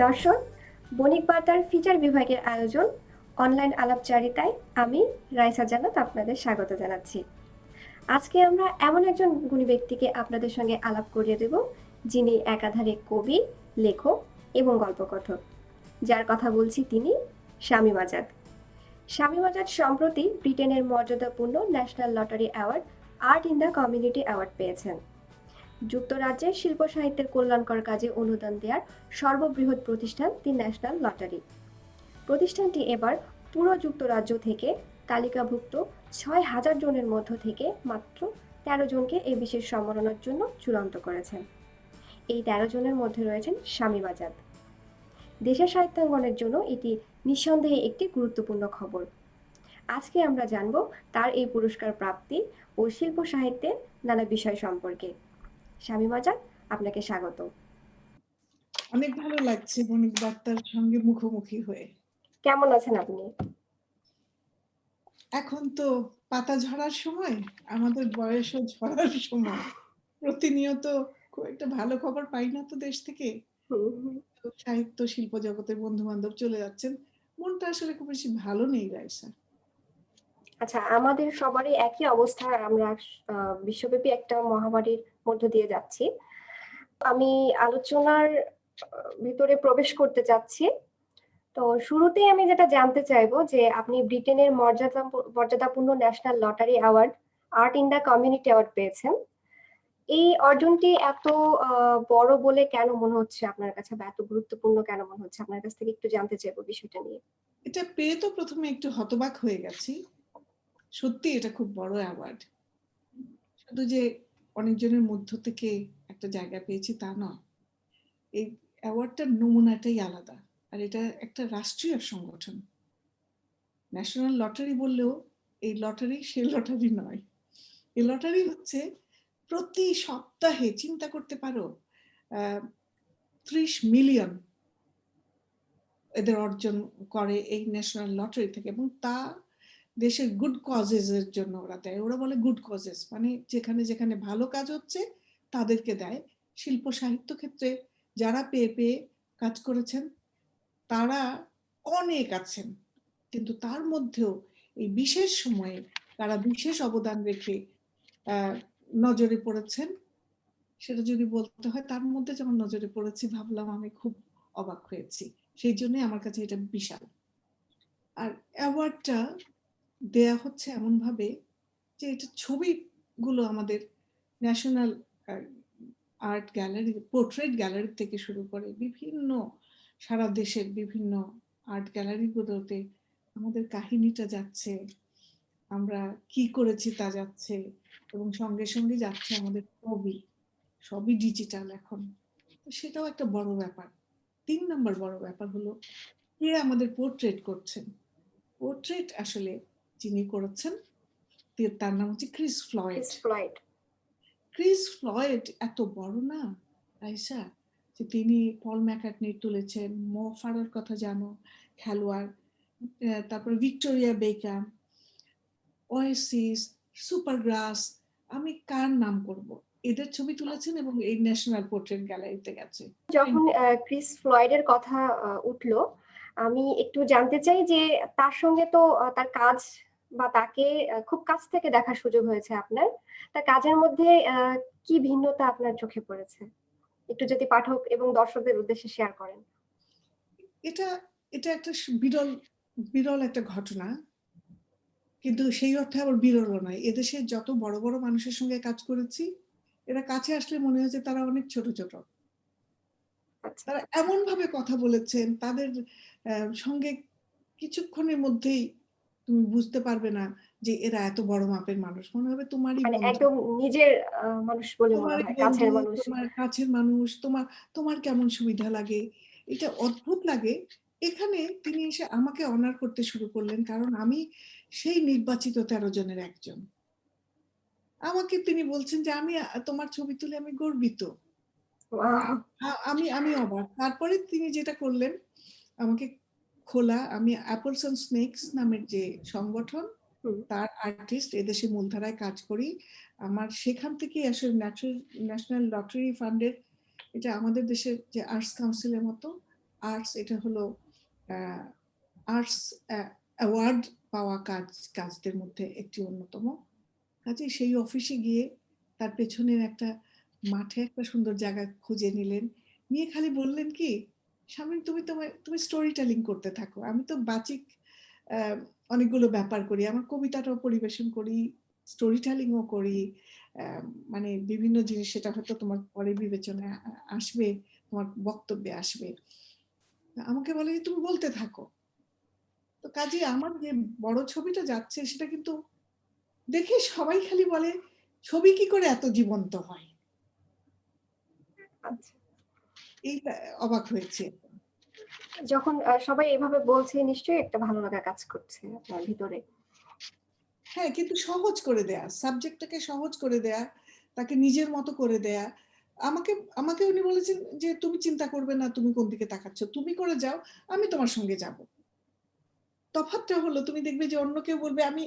দর্শন, বণিক বার্তার ফিচার বিভাগের আয়োজন অনলাইন আলাপচারিতায় আমি রাইসা জান্নাত আপনাদের স্বাগত জানাচ্ছি। আজকে আমরা এমন একজন গুণী ব্যক্তিকে আপনাদের সঙ্গে আলাপ করিয়ে দেব, যিনি একাধারে কবি, লেখক এবং গল্পকথক। যার কথা বলছি তিনি শামীম আজাদ। শামীম আজাদ সম্প্রতি ব্রিটেনের মর্যাদাপূর্ণ national lottery award art in the community award পেয়েছেন। যুক্তরাজ্যের শিল্প সাহিত্যের কল্যাণকর কাজে অনুদান দেওয়ার সর্ববৃহৎ প্রতিষ্ঠান দি ন্যাশনাল লটারি। প্রতিষ্ঠানটি এবার পুরো যুক্তরাজ্য থেকে তালিকাভুক্ত ৬,০০০ জনের মধ্য থেকে মাত্র ১৩ জনকে এই বিশেষ সম্মাননার জন্য চূড়ান্ত করেছেন। এই ১৩ জনের মধ্যে রয়েছেন শামীম আজাদ। দেশের সাহিত্যাঙ্গনের জন্য এটি নিঃসন্দেহে একটি গুরুত্বপূর্ণ খবর। আজকে আমরা জানব তার এই পুরস্কার প্রাপ্তি ও শিল্প সাহিত্যের নানা বিষয় সম্পর্কে। শামীম আজাদ, আপনাকে স্বাগত। অনেক ভালো লাগছে বণিক বার্তার সঙ্গে মুখোমুখি হয়ে। কেমন আছেন আপনি? এখন তো পাতা ঝরার সময়, আমাদের বয়সও ঝরার সময়। প্রতিনিয়ত খুব একটা ভালো খবর পাই না তো দেশ থেকে। সাহিত্য শিল্প জগতের বন্ধু বান্ধব চলে যাচ্ছেন, মনটা আসলে খুব বেশি ভালো নেই রাইসা। আচ্ছা, আমাদের সবারই একই অবস্থা। আমরা বিশ্বব্যাপী একটা মহামারীর মধ্য দিয়ে যাচ্ছি। আমি আলোচনার ভিতরে প্রবেশ করতে চাচ্ছি। তো শুরুতেই আমি যেটা জানতে চাইবো যে আপনি ব্রিটেনের মর্যাদাপূর্ণ national lottery award art in the community award পেয়েছেন। এই অর্জনটি এত বড় বলে কেন মনে হচ্ছে আপনার কাছে, বা এত গুরুত্বপূর্ণ কেন মনে হচ্ছে? আপনার কাছ থেকে একটু জানতে চাইবো বিষয়টা নিয়ে। এটা পেয়ে তো প্রথমে একটু হতবাক হয়ে গেছি। সত্যি এটা খুব বড় অ্যাওয়ার্ড। শুধু যে অনেকজনের মধ্য থেকে একটা জায়গা পেয়েছি তা নয়, এই অ্যাওয়ার্ডটার নমুনাটাই আলাদা। আর এটা একটা রাষ্ট্রীয় সংগঠন। ন্যাশনাল লটারি বললেও এই লটারি সে লটারি নয়। এই লটারি হচ্ছে প্রতি সপ্তাহে, চিন্তা করতে পারো, 30 মিলিয়ন এদের অর্জন করে এই ন্যাশনাল লটারি থেকে, এবং তা দেশের গুড কজেস এর জন্য ওরা দেয়। ওরা বলে গুড কজেস, মানে যেখানে যেখানে ভালো কাজ হচ্ছে তাদেরকে দেয়। শিল্প সাহিত্য ক্ষেত্রে যারা পেয়ে পেয়ে কাজ করেছেন তারা অনেক আছেন, কিন্তু তার মধ্যেও এই বিশেষ সময়ে তারা বিশেষ অবদান রেখে নজরে পড়েছেন। সেটা যদি বলতে হয়, তার মধ্যে যখন নজরে পড়েছি ভাবলাম আমি খুব অবাক হয়েছি। সেই জন্য আমার কাছে এটা বিশাল। আর অ্যাওয়ার্ডটা দেয়া হচ্ছে এমন ভাবে যে এটা ছবিগুলো আমাদের national art gallery, portrait gallery থেকে শুরু করে বিভিন্ন সারা দেশের বিভিন্ন আর্ট গ্যালারিগুলোতে আমাদের কাহিনীটা যাচ্ছে, আমরা কি করেছি তা যাচ্ছে, এবং সঙ্গে সঙ্গে যাচ্ছে আমাদের ছবি। সবই ডিজিটাল এখন, তো সেটাও একটা বড় ব্যাপার। ৩ নম্বর বড় ব্যাপার হলো কে আমাদের পোর্ট্রেট করছেন। পোর্ট্রেট আসলে যিনি করেছেন তার নাম হচ্ছে ক্রিস ফ্লয়েড। ক্রিস ফ্লয়েড এত বড় না আয়শা, যে তিনি পল ম্যাকার্টনি তুলেছেন, মো ফারার কথা জানো, খেলোয়াড়, তারপর ভিক্টোরিয়া বেকাম, ওয়েসিস, সুপারগ্রাস, আমি কার নাম করব, এদের ছবি তুলেছেন এবং এই ন্যাশনাল পোর্ট্রেট গ্যালারিতে গেছে। যখন ক্রিস ফ্লয়েডের কথা উঠলো, আমি একটু জানতে চাই যে তার সঙ্গে তো তার কাজ বা তাকে খুব কাছ থেকে দেখার সুযোগ হয়েছে আপনার। তার কাজের মধ্যে কি ভিন্নতা আপনার চোখে পড়েছে, একটু যদি পাঠক এবং দর্শকদের উদ্দেশ্যে শেয়ার করেন। এটা এটা একটা বিরল বিরল একটা ঘটনা, কিন্তু সেই অর্থে আবার বিরল নয়। এদেশে যত বড় বড় মানুষের সঙ্গে কাজ করেছি, এরা কাছে আসলে মনে হয়েছে তারা অনেক ছোট ছোট। আচ্ছা, তারা এমন ভাবে কথা বলেছেন, তাদের সঙ্গে কিছুক্ষণের মধ্যেই তুমি বুঝতে পারবে না যে এরা এত বড় মাপের মানুষ। মনে হবে তোমারই মানে বন্ধু, একদম নিজের মানুষ বলে মনে তোমারই হয়, বন্ধু, কাছের মানুষ। তোমার কাছের মানুষ, তোমার তোমার কেমন সুবিধা লাগে, এটা অদ্ভুত লাগে। এখানে তিনি এসে আমাকে অনার করতে শুরু করলেন, কারণ আমি সেই নির্বাচিত 13 জনের একজন। আমাকে তিনি বলছেন যে আমি তোমার ছবি তুলে আমি গর্বিত। আমি আমি অবাক। তারপরে তিনি যেটা করলেন, আমাকে খোলা, আমি অ্যাপলস এন্ড স্নেকস নামের যে সংগঠন, তার আর্টিস্ট, এদেশে মূলধারায় কাজ করি। আমার সেখান থেকে আসলে ন্যাশনাল লটারি ফান্ডের, এটা আমাদের দেশের যে আর্টস কাউন্সিলের মতো, আর্টস, এটা হলো আর্টস অ্যাওয়ার্ড পাওয়া কাজদের মধ্যে একটি অন্যতম। কাজেই সেই অফিসে গিয়ে তার পেছনের একটা মাঠে একটা সুন্দর জায়গা খুঁজে নিলেন। নিয়ে খালি বললেন কি, "শামীম, তুমি স্টোরি টেলিং করতে থাকো। আমি তো বাচিক আ অনেকগুলো ব্যাপার করি। আমার কবিতাটাও পরিবেশন করি, স্টোরি টেলিং ও করি। আ মানে বিভিন্ন জিনিস, সেটা হয়তো তোমার পরে বিবেচনায় আসবে, তোমার বক্তব্যে আসবে।" আমাকে বলে যে, "তুমি বলতে থাকো।" তো কাজেই আমার যে বড় ছবিটা যাচ্ছে সেটা কিন্তু দেখে সবাই খালি বলে, "ছবি কি করে এত জীবন্ত হয়?" আচ্ছা। এইটা অবাক হয়েছি। যখন সবাই এভাবে বলছে নিশ্চয়ই একটা ভালো লাগা কাজ করছে আপনার ভিতরে। হ্যাঁ, কিন্তু সহজ করে দেয়া। সাবজেক্টটাকে সহজ করে দেয়া, তাকে নিজের মতো করে দেয়া। আমাকে আমাকে উনি বলেছেন যে, "তুমি চিন্তা করবে না, তুমি কোন দিকে তাকাচ্ছ। তুমি করে যাও, আমি তোমার সঙ্গে যাব।" তফাৎটা হলো, তুমি দেখবে যে অন্য কেউ বলবে, "আমি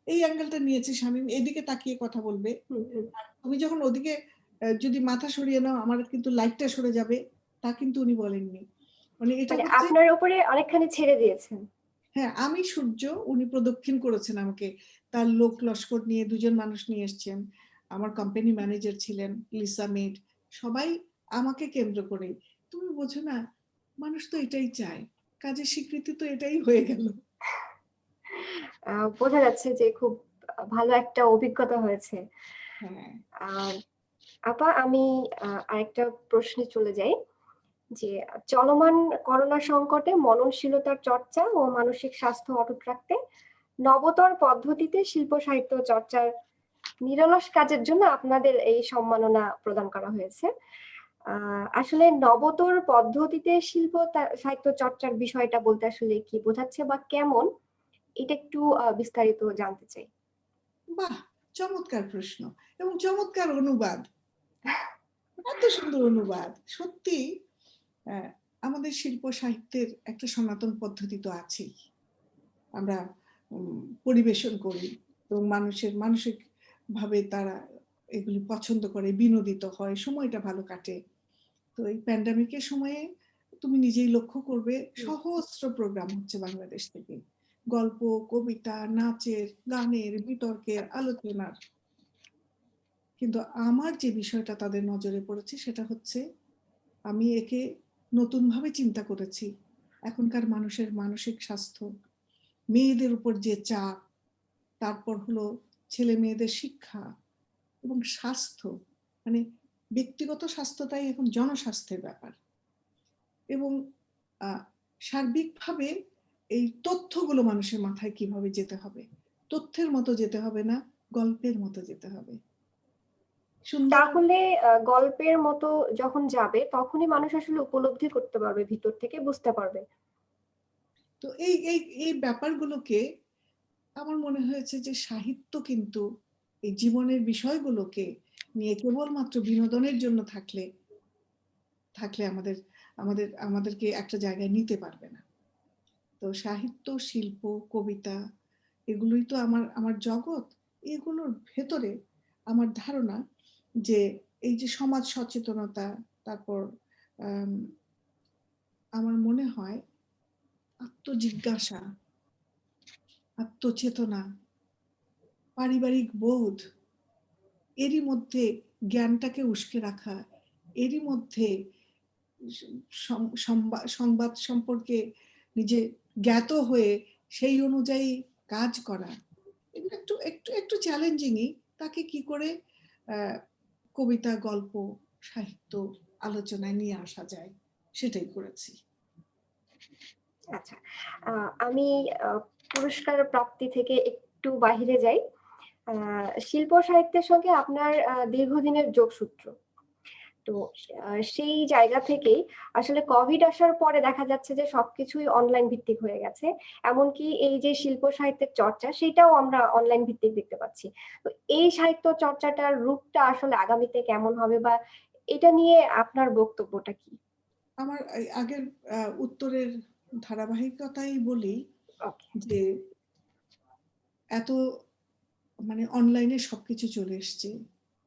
এই অ্যাঙ্গেলটা নিয়েছি শামীম, এদিকে তাকিয়ে কথা বলবে।" হুম, হুম। আর তুমি যখন ওদিকে যদি মাথা সরিয়ে নাও, আমার কিন্তু লাইটটা সরে যাবে। তা কিন্তু উনি বলেননি। মানে এটা মানে হচ্ছে, আপনার উপরে অনেকখানি ছেড়ে দিয়েছেন। হ্যাঁ, আমি সূর্য, উনি প্রদক্ষিণ করেছেন আমাকে। তার লোক লস্কর নিয়ে ২ জন মানুষ নিয়ে এসছেন। আমার কোম্পানি ম্যানেজার ছিলেন, লিসা মেড। সবাই আমাকে কেন্দ্র করেই। তুমি বোঝো না, মানুষ তো এটাই চায়। কাজের স্বীকৃতি তো এটাই হয়ে গেল। বোঝা যাচ্ছে যে খুব ভালো একটা অভিজ্ঞতা হয়েছে। হ্যাঁ, আ আপা আমি আরেকটা প্রশ্নে চলে যাই। যে চলমান করোনা সংকটে মননশীলতার চর্চা ও মানসিক স্বাস্থ্য অটুট রাখতে নবতর পদ্ধতিতে শিল্প সাহিত্য চর্চার নিরলস কাজের জন্য আপনাদের এই সম্মাননা প্রদান করা হয়েছে। আসলে নবতর পদ্ধতিতে শিল্প সাহিত্য চর্চার বিষয়টা বলতে আসলে কি বোঝাচ্ছে বা কেমন, এটা একটু বিস্তারিত জানতে চাই। বাহ! চমৎকার প্রশ্ন এবং চমৎকার অনুবাদ। এত সুন্দর অনুবাদ। সত্যি অ্যা আমাদের শিল্প সাহিত্যের একটা সনাতন পদ্ধতি তো আছেই। আমরা পরিবেশন করি এবং মানুষের মানসিকভাবে তারা এগুলি পছন্দ করে, বিনোদিত হয়, সময়টা ভালো কাটে। তো এই প্যান্ডেমিকের সময়ে তুমি নিজেই লক্ষ্য করবে, হুম। সহস্র প্রোগ্রাম হচ্ছে বাংলাদেশ থেকে। গল্প, কবিতা, নাচের, গানের, বিতর্কের, আলোচনার। কিন্তু আমার যে বিষয়টা তাদের নজরে পড়েছে সেটা হচ্ছে, আমি একে নতুনভাবে চিন্তা করেছি। এখনকার মানুষের মানসিক স্বাস্থ্য, মেয়েদের উপর যে চাপ, তারপর হলো ছেলে-মেয়েদের শিক্ষা এবং স্বাস্থ্য। মানে ব্যক্তিগত স্বাস্থ্যটাই এখন জনস্বাস্থ্যের ব্যাপার। এবং আ সার্বিকভাবে এই তথ্যগুলো মানুষের মাথায় কিভাবে যেতে হবে। তথ্যের মতো যেতে হবে না, গল্পের মতো যেতে হবে। সুন্দর। তাহলে গল্পের মতো যখন যাবে তখনই মানুষ আসলে উপলব্ধি করতে পারবে, ভিতর থেকে বুঝতে পারবে। তো এই ব্যাপারগুলোকে আমার মনে হয়েছে যে সাহিত্য কিন্তু এই জীবনের বিষয়গুলোকে নিয়ে কেবলমাত্র বিনোদনের জন্য থাকলে থাকলে আমাদের আমাদেরকে একটা জায়গায় নিতে পারবে না। তো সাহিত্য, শিল্প, কবিতা, এগুলোই তো আমার জগৎ। এগুলোর ভেতরে আমার ধারণা যে এই যে সমাজ সচেতনতা, তারপর আম আমার মনে হয় আত্মজিজ্ঞাসা, আত্মচেতনা, পারিবারিক বোধ, এরই মধ্যে জ্ঞানটাকে উস্কে রাখা, এরই মধ্যে সংবাদ সম্পর্কে নিজে জ্ঞাত হয়ে সেই অনুযায়ী কাজ করা। এগুলো একটু চ্যালেঞ্জিংই। তাকে কি করে আ কবিতা, গল্প, সাহিত্য আলোচনায় নিয়ে আসা যায় সেটাই করেছি। আচ্ছা। আ আমি আ পুরস্কার প্রাপ্তি থেকে একটু বাহিরে যাই। আ শিল্প সাহিত্যের সঙ্গে আপনার দীর্ঘদিনের যোগসূত্র। তো সেই জায়গা থেকেই আসলে কোভিড আসার পরে দেখা যাচ্ছে যে সবকিছুই অনলাইন ভিত্তিক হয়ে গেছে। এমনকি এই যে শিল্প সাহিত্যের চর্চা সেটাও আমরা অনলাইন ভিত্তিক দেখতে পাচ্ছি। তো এই সাহিত্য চর্চাটার রূপটা আসলে আগামীতে কেমন হবে বা এটা নিয়ে আপনার বক্তব্যটা কি? আমার এই আগের উত্তরের ধারাবাহিকতাই বলি ওকে। যে এত মানে অনলাইনে সবকিছু চলে এসছে।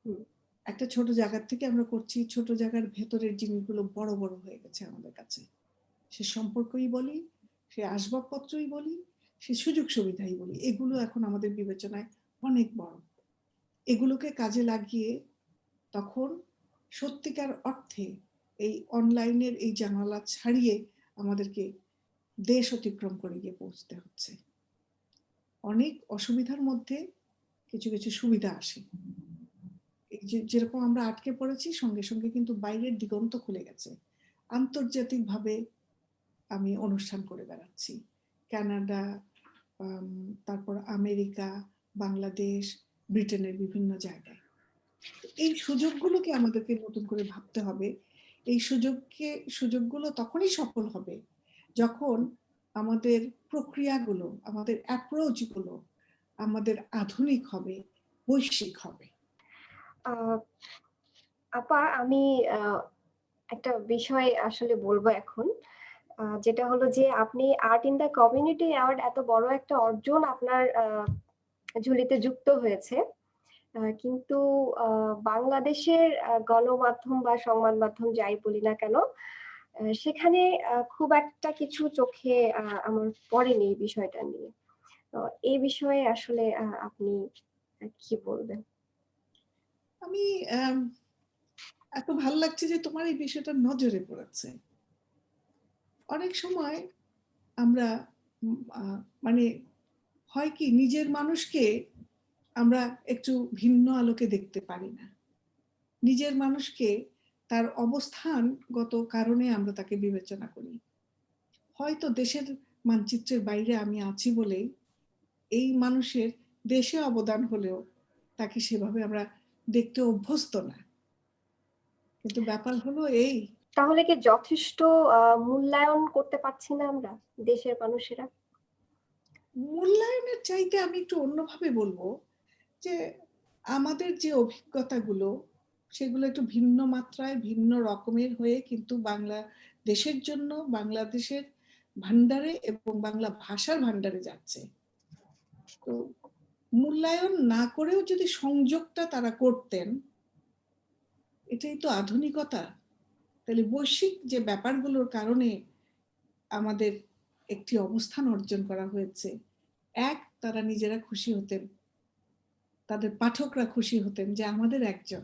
হুম। একটা ছোট জায়গা থেকে আমরা করছি, ছোট জায়গার ভেতরের জিনিসগুলো বড় হয়ে গেছে আমাদের কাছে। সে সম্পর্কই বলি, সে আসবাবপত্রই বলি, সে সুযোগ সুবিধাই বলি, এগুলো এখন আমাদের বিবেচনায় অনেক বড়। এগুলোকে কাজে লাগিয়ে তখন সত্যিকার অর্থে এই অনলাইনের এই জানালা ছাড়িয়ে আমাদেরকে দেশ অতিক্রম করে গিয়ে পৌঁছতে হচ্ছে। অনেক অসুবিধার মধ্যে কিছু কিছু সুবিধা আসে। এই যেরকম আমরা আটকে পড়েছি, সঙ্গে সঙ্গে কিন্তু বাইরের দিগন্ত খুলে গেছে। আন্তর্জাতিকভাবে আমি অনুষ্ঠান করে বেড়াচ্ছি, কানাডা, তারপর আমেরিকা, বাংলাদেশ, ব্রিটেনের বিভিন্ন জায়গায়। এই সুযোগগুলোকে আমাদেরকে নতুন করে ভাবতে হবে। এই সুযোগগুলো তখনই সফল হবে যখন আমাদের প্রক্রিয়াগুলো, আমাদের অ্যাপ্রোচগুলো আমাদের আধুনিক হবে, বৈশ্বিক হবে। আহ, আপা, আমি একটা বিষয় আসলে বলবো এখন, যেটা হলো যে আপনি art in the community award, এত বড় একটা অর্জন আপনার ঝুলিতে যুক্ত হয়েছে, কিন্তু বাংলাদেশের গণমাধ্যম বা সংবাদ মাধ্যম যাই বলি না কেন, সেখানে খুব একটা কিছু চোখে আমার পড়েনি এই বিষয়টা নিয়ে। তো এই বিষয়ে আসলে আপনি কি বলবেন? আমি এত ভালো লাগছে যে তোমার এই বিষয়টা নজরে পড়েছে। অনেক সময় আমরা মানে হয় কি, নিজের মানুষকে আমরা একটু ভিন্ন আলোকে দেখতে পারি না। নিজের মানুষকে তার অবস্থানগত কারণে আমরা তাকে বিবেচনা করি। হয়তো দেশের মানচিত্রের বাইরে আমি আছি বলেই এই মানুষের দেশে অবদান হলেও তাকে সেভাবে আমরা দেখতে অভ্যস্ত না। কিন্তু ব্যাপার হলো এই, তাহলে কি যথেষ্ট মূল্যায়ন করতে পারছি না আমরা, দেশের মানুষেরা? মূল্যায়নের চাইতে আমি একটু অন্যভাবে বলবো যে আমাদের যে অভিজ্ঞতাগুলো, সেগুলো একটু ভিন্ন মাত্রায়, ভিন্ন রকমের হয়ে কিন্তু বাংলাদেশের জন্য, বাংলাদেশের ভান্ডারে এবং বাংলা ভাষার ভান্ডারে যাচ্ছে। তো মূল্যায়ন না করেও যদি সংযোগটা তারা করতেন, এটাই তো আধুনিকতা। তাহলে বৈশ্বিক যে ব্যাপারগুলোর কারণে আমাদের একটি অবস্থান অর্জন করা হয়েছে, এক, তারা নিজেরা খুশি হতেন, তাদের পাঠকরা খুশি হতেন যে আমাদের একজন।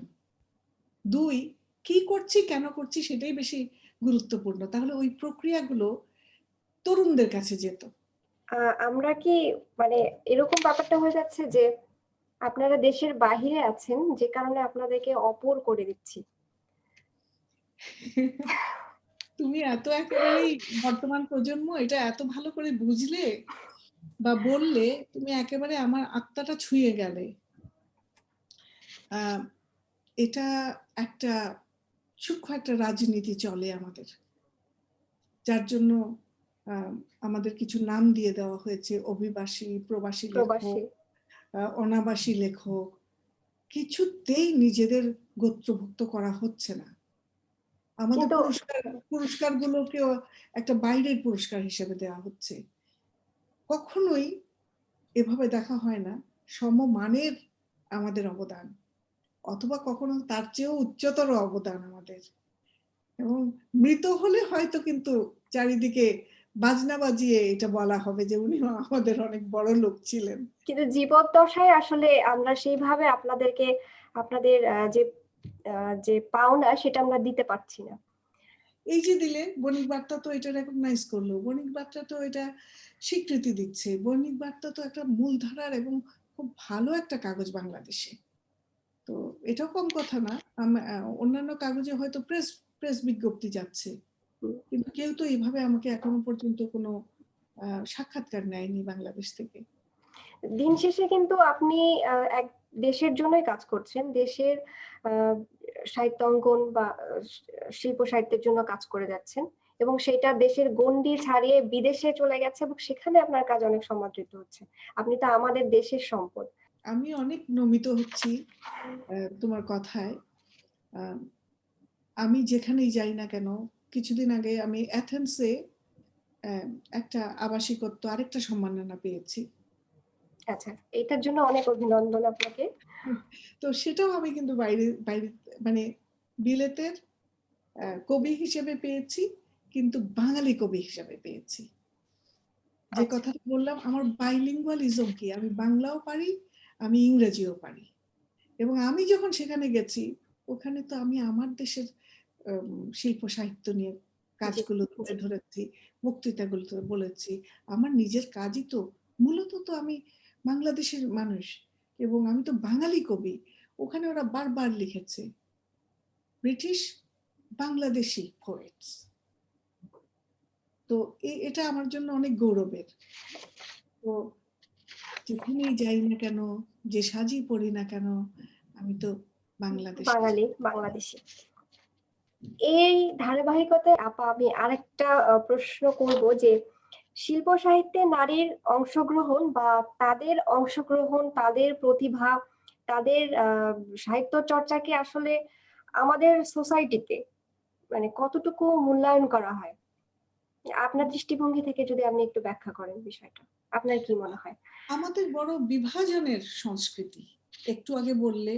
দুই, কি করছি, কেন করছি, সেটাই বেশি গুরুত্বপূর্ণ। তাহলে ওই প্রক্রিয়াগুলো তরুণদের কাছে যেত। আমরা কি মানে এরকম ব্যাপারটা হয়ে যাচ্ছে যে আপনারা দেশের বাহিরে আছেন, যে কারণে আপনাদেরকে অপর করে দিচ্ছি? তুমি এত একেবারেই বর্তমান প্রজন্ম, এটা এত ভালো করে বুঝলে বা বললে, তুমি একেবারে আমার আত্মাটা ছুঁয়ে গেলে। এটা একটা সূক্ষ্ম একটা রাজনীতি চলে আমাদের, যার জন্য আমাদের কিছু নাম দিয়ে দেওয়া হয়েছে: অভিবাসী, প্রবাসী লেখক, প্রবাসী। অনাবাসী লেখক। কিছুতেই নিজেদের গোত্রভুক্ত করা হচ্ছে না। আমাদের কিন্তু পুরস্কারগুলোকেও একটা বাইরের পুরস্কার হিসেবে দেওয়া হচ্ছে। কখনোই এভাবে দেখা হয় না সমমানের আমাদের অবদান, অথবা কখনো তার চেয়েও উচ্চতর অবদান আমাদের। এবং মৃত হলে হয়তো কিন্তু চারিদিকে বাজনা বাজিয়ে এটা বলা হবে যে উনি আমাদের অনেক বড় লোক ছিলেন। কিন্তু জীবদ্দশায় আসলে আমরা সেইভাবে আপনাদেরকে, আপনাদের যে পাওনা সেটা আমরা দিতে পারছি না। এই যে দিলে, বণিক বার্তা তো এটা রেকগনাইজ করলো, বণিক বার্তা তো এটা স্বীকৃতি দিচ্ছে। বণিক বার্তা তো একটা মূলধারার এবং খুব ভালো একটা কাগজ বাংলাদেশে। তো এটাও কম কথা না। অন্যান্য কাগজে হয়তো প্রেস প্রেস বিজ্ঞপ্তি যাচ্ছে, কিন্তু কেউ তো এইভাবে আমাকে এখনো পর্যন্ত কোনো সাক্ষাৎকার নেয়নি বাংলাদেশ থেকে। দিন শেষে কিন্তু আপনি এক দেশের জন্যই কাজ করছেন, দেশের আহ, সাহিত্য অঙ্গন বা শিল্প সাহিত্যের জন্য কাজ করে যাচ্ছেন, এবং সেটা দেশের গণ্ডি ছাড়িয়ে বিদেশে চলে গেছে এবং সেখানে আপনার কাজ অনেক সমাদৃত হচ্ছে। আপনি তো আমাদের দেশের সম্পদ। আমি অনেক নমিত হচ্ছি তোমার কথায়। আমি যেখানেই যাই না কেন, কিছুদিন আগে আমি অ্যাথেন্সে একটা আবাসিকত্ব, আরেকটা সম্মাননা পেয়েছি। আচ্ছা, এটার জন্য অনেক অভিনন্দন আপনাকে। তো সেটাও আমি কিন্তু বাইরে বাইরে মানে বিলেতের কবি হিসেবে পেয়েছি, কিন্তু বাঙালি কবি হিসাবে পেয়েছি। যে আচ্ছা। কথাটা বললাম, আমার বাইলিঙ্গুয়ালিজম কি, আমি বাংলাও পারি, আমি ইংরেজিও পারি। এবং আমি যখন সেখানে গেছি, ওখানে তো আমি আমার দেশের শিল্প সাহিত্য নিয়ে জি, কাজগুলো তুলে জি। ধরেছি, বক্তৃতাগুলো তো বলেছি। আমার নিজের কাজই তো, মূলত তো আমি বাংলাদেশের মানুষ এবং আমি তো বাঙালি কবি। ওখানে ওরা বারবার লিখেছে ব্রিটিশ বাংলাদেশি পোয়েটস। তো এটা আমার জন্য অনেক গৌরবের। তো যেখানেই যাই না কেন, যে সাজই পড়ি না কেন, আমি তো বাংলাদেশি। বাঙালি, বাংলাদেশী। এই ধারাবাহিকতায় আপা আমি আরেকটা প্রশ্ন করব যে শিল্প সাহিত্যে নারীর অংশগ্রহণ বা তাদের অংশগ্রহণ, তাদের প্রতিভা, তাদের সাহিত্য চর্চাকে আসলে আমাদের সোসাইটিতে মানে কতটুকু মূল্যায়ন করা হয়? আপনার দৃষ্টিভঙ্গি থেকে যদি আপনি একটু ব্যাখ্যা করেন বিষয়টা, আপনার কি মনে হয়? আমাদের বড় বিভাজনের সংস্কৃতি। একটু আগে বললে,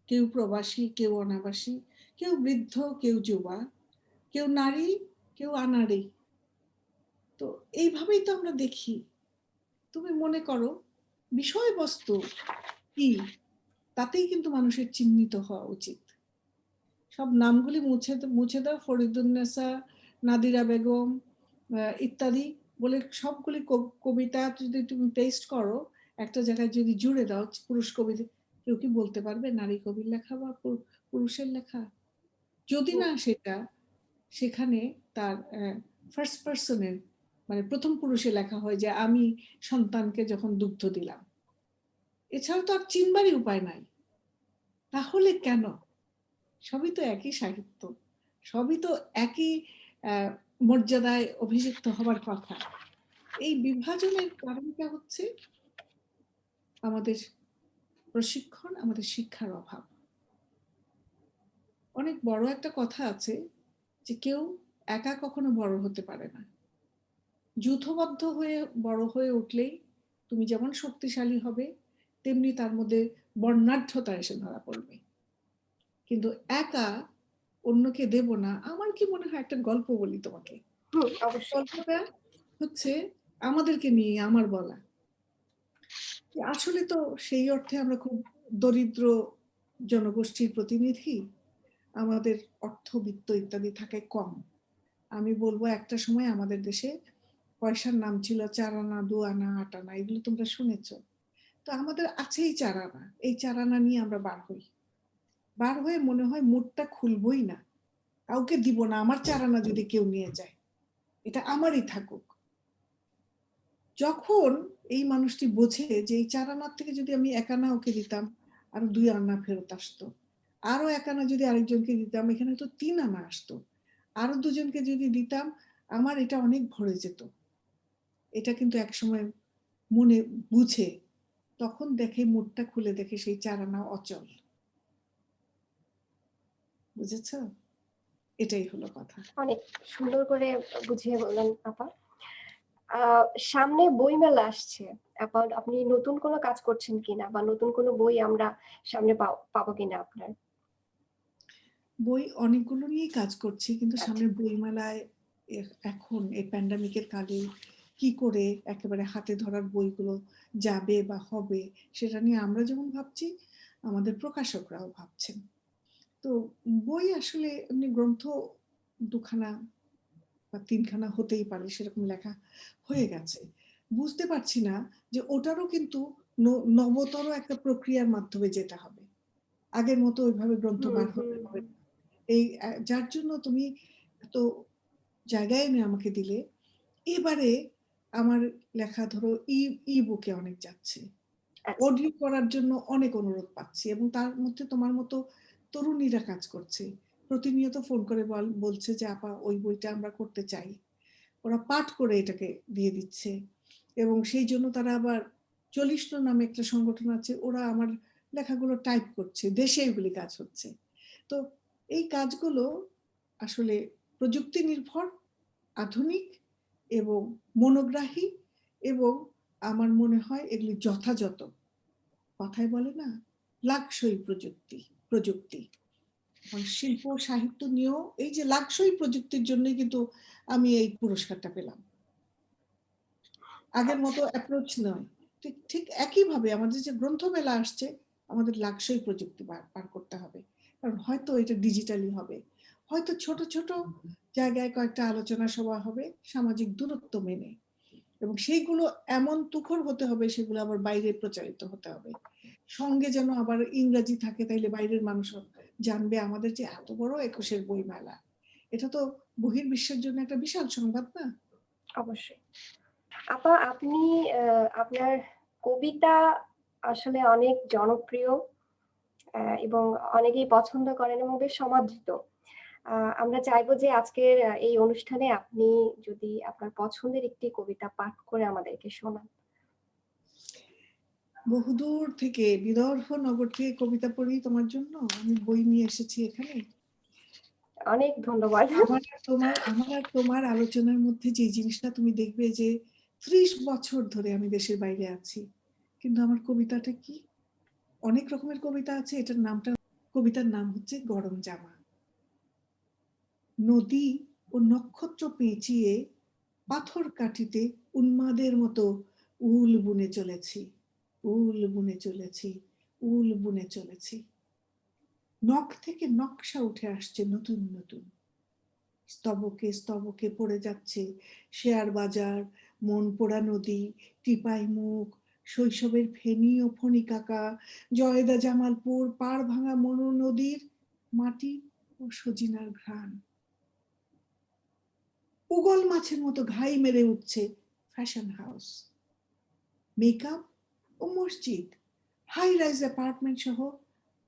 কেউ প্রবাসী, কেউ অনাবাসী, কেউ বৃদ্ধ, কেউ যুবা, কেউ নারী, কেউ আনাড়ি। তো এইভাবেই তো আমরা দেখি। তুমি মনে করো বিষয়বস্তু কি, তাতেই কিন্তু মানুষের চিহ্নিত হওয়া উচিত। সব নামগুলি মুছে মুছে দাও, ফরিদুন্নেসা, নাদিরা বেগম ইত্যাদি বলে সবগুলি কবিতা যদি তুমি পেস্ট করো একটা জায়গায়, যদি জুড়ে দাও পুরুষ কবি, কেউ কি বলতে পারবে নারী কবির লেখা বা পুরুষের লেখা? যদি না সেটা সেখানে তার ফার্স্ট পার্সনের মানে প্রথম পুরুষে লেখা হয় যে আমি সন্তানকে যখন দুগ্ধ দিলাম, এছাড়া তো আর চিনবারই উপায় নাই। তাহলে কেন? সবই তো একই সাহিত্য, সবই তো একই মর্যাদায় অভিষিক্ত হবার কথা। এই বিভাজনের কারণটা হচ্ছে আমাদের প্রশিক্ষণ, আমাদের শিক্ষার অভাব। অনেক বড় একটা কথা আছে যে কেউ একা কখনো বড় হতে পারে না, যূথবদ্ধ হয়ে বড় হয়ে উঠলেই তুমি যেমন শক্তিশালী হবে, তেমনি তার মধ্যে বর্ণাঢ্যতা এসে ধরা পড়বে। কিন্তু একা অন্যকে দেব না। আমার কি মনে হয়, একটা গল্প বলি তোমাকে। অবশ্যই। গল্পটা হচ্ছে আমাদেরকে নিয়ে আমার বলা। আসলে তো সেই অর্থে আমরা খুব দরিদ্র জনগোষ্ঠীর প্রতিনিধি, আমাদের অর্থবিত্ত ইত্যাদি থাকে কম। আমি বলবো একটা সময় আমাদের দেশে পয়সার নাম ছিল 4 আনা, 2 আনা, 8 আনা, এগুলো তোমরা শুনেছো। তো আমাদের আছেই 4 আনা, এই 4 আনা নিয়ে আমরা বার হই। বার হয়ে মনে হয় মুডটা খুলবই না, কাউকে দিব না, আমার 4 আনা যদি কেউ নিয়ে যায়, এটা আমারই থাকুক। যখন এই মানুষটি বোঝে যে এই 4 আনার থেকে যদি আমি 1 আনা ওকে দিতাম, আরো 2 আনা ফেরত আসতো, আরো 1 আনা যদি আরেকজনকে দিতাম, এখানে তো 3 আনা আসতো, আরো দুজনকে যদি দিতাম, আমার এটা অনেক ভরে যেত। এটা কিন্তু একসময় মনে বুঝে, তখন দেখে মুডটা খুলে দেখে সেই 4 আনা অচল। বুঝেছো? এটাই হলো কথা। অনেক সুন্দর করে বুঝিয়ে বললেন আপা। সামনে বইমেলা আসছে, আপনি নতুন কোনো কাজ করছেন কিনা বা নতুন কোনো বই আমরা সামনে পাবো কিনা আপনার? বই অনেকগুলো নিয়েই কাজ করছি, কিন্তু আচ্ছা। সামনে বইমেলায় এখন এই প্যান্ডামিকের কালে কি করে একেবারে হাতে ধরার বইগুলো যাবে বা হবে, সেটা নিয়ে আমরা যেমন ভাবছি, আমাদের প্রকাশকরাও ভাবছেন। তো বই আসলে এমনি গ্রন্থ 2খানা বা 3খানা হতেই পারে, সেরকম লেখা হয়ে গেছে। বুঝতে পারছি না যে ওটারও কিন্তু নবতর একটা প্রক্রিয়ার মাধ্যমে যেতে হবে। আগের মতো ওইভাবে গ্রন্থ হুম বার হুম হতে হবে হুম। না। এই যার জন্য তুমি এত জায়গায় এনে আমাকে দিলে, এবারে আমার লেখা ধরো ই বুকে অনেক যাচ্ছে, আচ্ছা। অডিও করার জন্য অনেক অনুরোধ পাচ্ছি, এবং তার মধ্যে তোমার মতো তরুণীরা কাজ করছে, প্রতিনিয়ত ফোন করে বলছে যে আপা ওই বইটা আমরা করতে চাই। ওরা পাঠ করে এটাকে দিয়ে দিচ্ছে, এবং সেই জন্য তারা আবার চলিষ্ণ নামে একটা সংগঠন আছে, ওরা আমার লেখাগুলো টাইপ করছে, দেশে এগুলি কাজ হচ্ছে। তো এই কাজগুলো আসলে প্রযুক্তি নির্ভর, আধুনিক এবং মনোগ্রাহী, এবং আমার মনে হয় এগুলি যথাযথ, কথায় বলে না, লাক্সই প্রযুক্তি প্রযুক্তি শিল্প সাহিত্য নিয়েও এই যে লাক্সারি প্রযুক্তির জন্যই কিন্তু আমি এই পুরস্কারটা পেলাম। আগের মতো অ্যাপ্রোচ নয়। ঠিক ঠিক একইভাবে আমাদের যে গ্রন্থমেলা আসছে, আমাদের লাক্সারি প্রযুক্তি পার করতে হবে। কারণ হয়তো এটা ডিজিটালি হবে, হয়তো ছোট ছোট জায়গায় কয়েকটা আলোচনা সভা হবে সামাজিক দূরত্ব মেনে, এবং সেইগুলো এমন তুখর হতে হবে, সেগুলো আবার বাইরে প্রচারিত হতে হবে। সঙ্গে যেন আবার ইংরেজি থাকে, তাইলে বাইরের মানুষও জানবে আমাদের যে এত বড় 21-এর বইমেলা। এটা তো বহির্বিশ্বের জন্য একটা বিশাল সংবাদ না? অবশ্যই। আপা, আপনি আপনার কবিতা আসলে অনেক জনপ্রিয় এবং অনেকেই পছন্দ করেন এবং বেশ সমাদৃত। আমরা চাইবো যে আজকের এই অনুষ্ঠানে আপনি যদি আপনার পছন্দের একটি কবিতা পাঠ করে আমাদেরকে শোনান। বহুদূর থেকে, বিদর্ভ নগর থেকে কবিতা পড়ি তোমার জন্য। আমি বই নিয়ে এসেছি এখানে। অনেক ধন্যবাদ। আমার আর তোমার আলোচনার মধ্যে যে জিনিসটা তুমি দেখবে যে 30 বছর ধরে আমি দেশের বাইরে আছি, কিন্তু আমার কবিতাটা কি? অনেক রকমের কবিতা আছে, কবিতার নাম হচ্ছে গরম জামা। নদী ও নক্ষত্র পেঁচিয়ে পাথর কাটিতে উন্মাদের মতো উল বুনে চলেছি, উল বুনে চলেছি, উল বুনে চলেছি। নখ থেকে নকশা উঠে আসছে নতুন নতুন, স্তবকে স্তবকে পড়ে যাচ্ছে শেয়ার বাজার, মন পোড়া নদী, টিপাই মুখ, শৈশবের ফেনী ও ফণিকাকা, জয়দা জামালপুর, পাড় ভাঙা মনু নদীর মাটি ও সজিনার ঘ্রাণ। পুগল মাছের মতো ঘাই মেরে উঠছে ফ্যাশন হাউস, মেকআপ ও মসজিদ, হাই রাইজ অ্যাপার্টমেন্ট সহ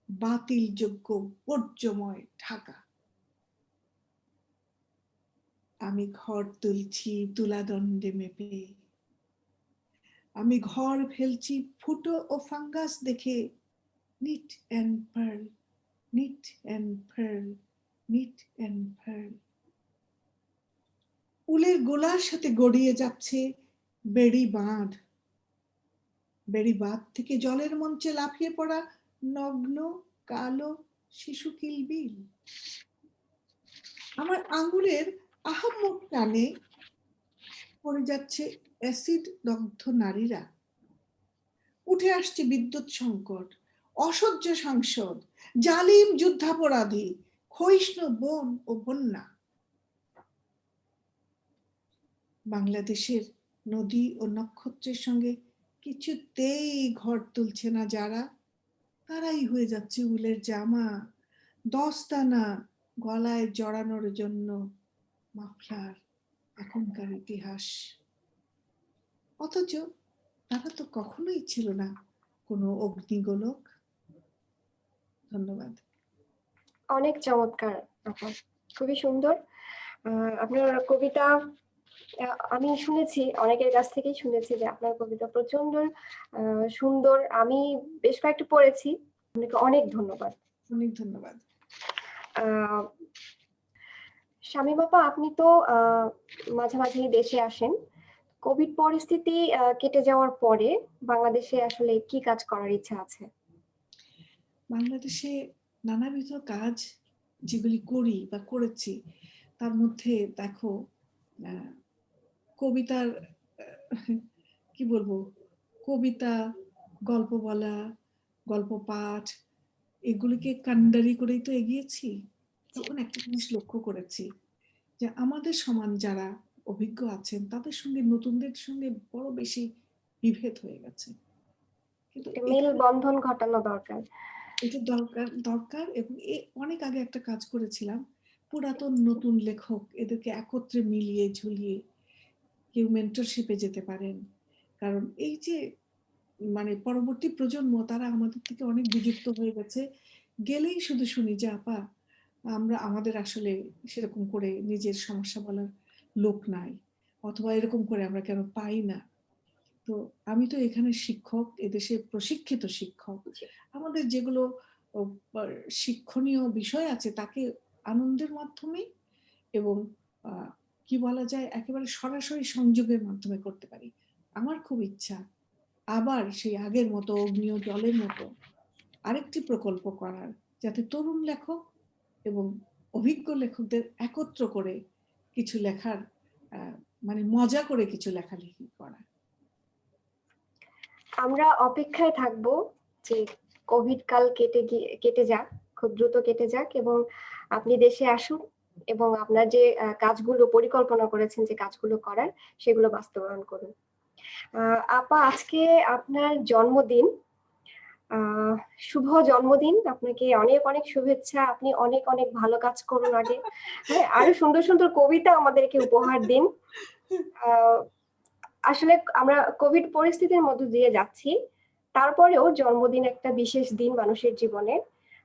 বাতিল যোগ্য বর্জ্যময় ঢাকা। আমি ঘর তুলছি তুলাদণ্ডে মেপে, আমি ঘর ফেলছি ফুটো ও ফাঙ্গাস দেখে, knit and purl, knit and purl, knit and purl. উলের গোলার সাথে গড়িয়ে যাচ্ছে বেড়ি বাঁধ, বেড়ি বাঁধ থেকে জলের মঞ্চে লাফিয়ে পড়া নগ্ন কালো শিশু কিলবিল। আমার আঙুলের আহাম্মক টানে পড়ে যাচ্ছে অ্যাসিড দগ্ধ নারীরা। উঠে আসছে বিদ্যুৎ সংকট, অসহ্য সাংসদ, জালিম যুদ্ধাপরাধী, ক্ষয়িষ্ণু বন ও বন্যা। বাংলাদেশের নদী ও নক্ষত্রের সঙ্গে কিছুতেই ঘর তুলছে না যারা, তারাই হয়ে যাচ্ছে উলের জামা, দস্তানা, গলায় জড়ানোর জন্য মাফলার এখনকার ইতিহাস। অথচ তারা তো কখনোই ছিল না কোনো অগ্নিগোলক। ধন্যবাদ। অনেক চমৎকার আপা, খুবই সুন্দর। আপনার কবিতা আমি শুনেছি, অনেকের কাছ থেকেই শুনেছি যে আপনার কবিতা প্রচন্ড সুন্দর। আমি বেশ কয়েকটা পড়েছি। আপনাকে অনেক ধন্যবাদ। অনেক ধন্যবাদ। আহ শামীম আপা, আপনি তো মাঝে মাঝেই দেশে আসেন। কোভিড পরিস্থিতি কেটে যাওয়ার পরে বাংলাদেশে আসলে কি কাজ করার ইচ্ছা আছে? বাংলাদেশে নানাবিধ কাজ যেগুলি করি বা করেছি, তার মধ্যে দেখো কবিতার কি বলবো, কবিতা, গল্প বলা, গল্প পাঠ, এগুলিকে কান্ডারি করেই তো এগিয়েছি। তখন একটা জিনিস লক্ষ্য করেছি যে আমাদের সমান যারা অভিজ্ঞ আছেন তাদের সঙ্গে নতুনদের সঙ্গে বড় বেশি বিভেদ হয়ে গেছে। কিন্তু মেল এখানে বন্ধন ঘটানো দরকার। এটা দরকার দরকার এবং অনেক আগে একটা কাজ করেছিলাম, পুরাতন নতুন লেখক এদেরকে একত্রে মিলিয়ে ঝুলিয়ে কেউ মেন্টরশিপে যেতে পারেন। কারণ এই যে মানে পরবর্তী প্রজন্ম, তারা আমাদের থেকে অনেক বিযুক্ত হয়ে গেছে। গেলেই শুধু শুনি যে আপা আমাদের আসলে সেরকম করে নিজের সমস্যা বলার লোক নাই, অথবা এরকম করে আমরা কেন পাই না। তো আমি তো এখানে শিক্ষক, এদেশে প্রশিক্ষিত শিক্ষক। আমাদের যেগুলো শিক্ষণীয় বিষয় আছে তাকে আনন্দের মাধ্যমে এবং কি বলা যায় একেবারে সরাসরি সংযোগের মাধ্যমে করতে পারি। আমার খুব ইচ্ছা আবার সেই আগের মতো অগ্নি ও জলের মতো আরেকটি প্রকল্প করার, যাতে তরুণ লেখক এবং অভিজ্ঞ লেখকদের একত্র করে কিছু লেখার মানে মজা করে কিছু লেখালেখি করা। আমরা অপেক্ষায় থাকবো যে কোভিড কাল কেটে যাক, খুব দ্রুত কেটে যাক এবং আপনি দেশে আসুন এবং আপনার যে কাজগুলো পরিকল্পনা করেছেন, যে কাজগুলো করার, সেগুলো বাস্তবায়ন করুন। আপা, আজকে আপনার জন্মদিন। শুভ জন্মদিন, আপনাকে অনেক অনেক শুভেচ্ছা। আপনি অনেক অনেক ভালো কাজ করুন আগে, হ্যাঁ, আরো সুন্দর সুন্দর কবিতা আমাদেরকে উপহার দিন। আসলে আমরা কোভিড পরিস্থিতির মধ্য দিয়ে যাচ্ছি, তারপরেও জন্মদিন একটা বিশেষ দিন মানুষের জীবনে।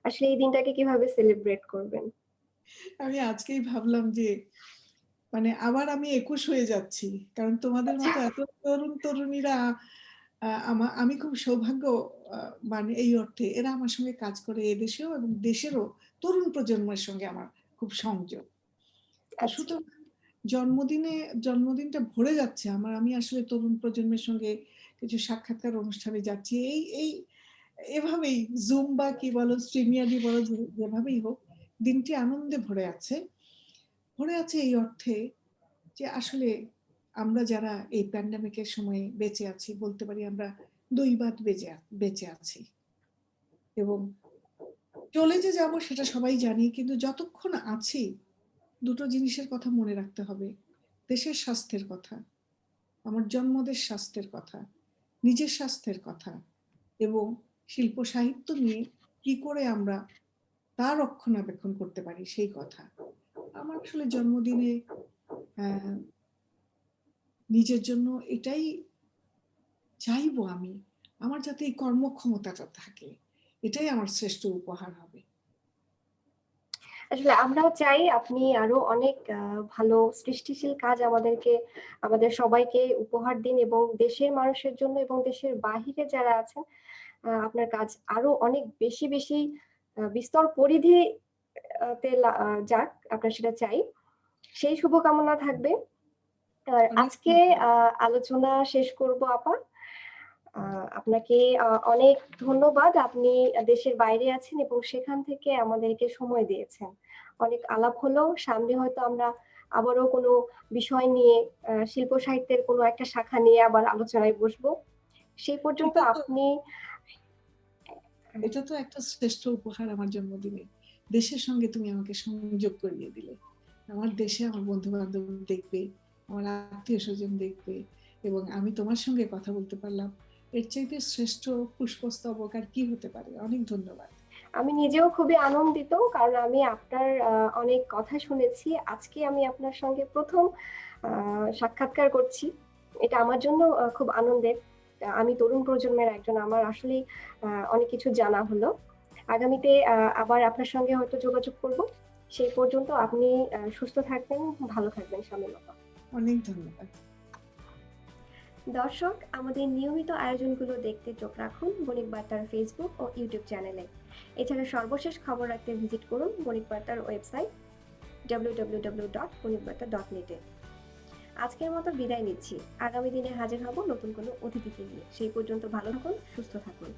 আসলে এই দিনটাকে কিভাবে সেলিব্রেট করবেন? আমি আজকেই ভাবলাম যে মানে আবার আমি 21 হয়ে যাচ্ছি, কারণ তোমাদের মতো এত তরুণ তরুণীরা আমি খুব সৌভাগ্য মানে এই অর্থে এরা আমার সঙ্গে কাজ করে এদেশেও এবং দেশেরও তরুণ প্রজন্মের সঙ্গে আমার খুব সংযোগ। সুতরাং জন্মদিনটা ভরে যাচ্ছে আমার। আমি আসলে তরুণ প্রজন্মের সঙ্গে কিছু সাক্ষাৎকার অনুষ্ঠানে যাচ্ছি এই এভাবেই, জুম বা কি বলো, স্ট্রিমিয়ারই বলো, যেভাবেই হোক, দিনটি আনন্দে ভরে আছে এই অর্থে যে আসলে আমরা যারা এই প্যান্ডেমিকের সময় বেঁচে আছি, বলতে পারি আমরা দৈবাত বেঁচে আছি এবং চলে যে যাব সেটা সবাই জানি, কিন্তু যতক্ষণ আছি দুটো জিনিসের কথা মনে রাখতে হবে। দেশের স্বাস্থ্যের কথা, আমার জন্মদেশ স্বাস্থ্যের কথা, নিজের স্বাস্থ্যের কথা এবং শিল্প সাহিত্য নিয়ে কি করে আমরা তার রক্ষণাবেক্ষণ করতে পারি সেই কথা। আমার আসলে জন্মদিনে নিজের জন্য এটাই চাইবো আমি, আমার যাতে এই কর্মক্ষমতাটা থাকে, এটাই আমার শ্রেষ্ঠ উপহার হবে। আসলে আমরাও চাই আপনি আরো অনেক ভালো সৃষ্টিশীল কাজ আমাদের সবাইকে উপহার দিন এবং দেশের মানুষের জন্য এবং দেশের বাহিরে যারা আছেন, আপনার কাজ আরো অনেক বেশি বেশি বিস্তর পরিধি যাক, আপনার সেটা চাই। সেই শুভকামনা থাকবে। আজকে আলোচনা শেষ করব আপা। আপনাকে অনেক ধন্যবাদ। আপনি দেশের বাইরে আছেন এবং সেখান থেকে আমাদেরকে সময় দিয়েছেন। অনেক আলাপ হলো। সামনে হয়তো আমরা আবারও কোনো বিষয় নিয়ে, শিল্প সাহিত্যের কোনো একটা শাখা নিয়ে আবার আলোচনায় বসবো। সেই পর্যন্ত আপনি। এটা তো একটা শ্রেষ্ঠ উপহার আমার জন্মদিনে। দেশের সঙ্গে তুমি আমাকে সংযোগ করিয়ে দিলে। আমার দেশে আমার বন্ধু বান্ধব দেখবে, আমার আত্মীয় স্বজন দেখবে এবং আমি তোমার সঙ্গে কথা বলতে পারলাম। এর চাইতে শ্রেষ্ঠ পুষ্পস্তবক আর কি হতে পারে। অনেক ধন্যবাদ। আমি নিজেও খুবই আনন্দিত, কারণ আমি আপনার অনেক কথা শুনেছি। আজকে আমি আপনার সঙ্গে প্রথম সাক্ষাৎকার করছি। এটা আমার জন্য খুব আনন্দের। আমি তরুণ প্রজন্মের একজন, আমার আসলে অনেক কিছু জানা হলো। আগামীতে আবার আপনার সঙ্গে হয়তো যোগাযোগ করব। সেই পর্যন্ত আপনি সুস্থ থাকবেন, ভালো থাকবেন শামিমা। অনেক ধন্যবাদ। দর্শক, আমাদের নিয়মিত আয়োজনগুলো দেখতে চোখ রাখুন বণিক বার্তার ফেসবুক ও ইউটিউব চ্যানেলে। এছাড়া সর্বশেষ খবর রাখতে ভিজিট করুন বণিক বার্তার ওয়েবসাইট www.bonikbarta.net-এ। আজকের মতো বিদায় নিচ্ছি। আগামী দিনে হাজির হব নতুন কোনো অতিথিকে নিয়ে। সেই পর্যন্ত ভালো থাকুন, সুস্থ থাকুন।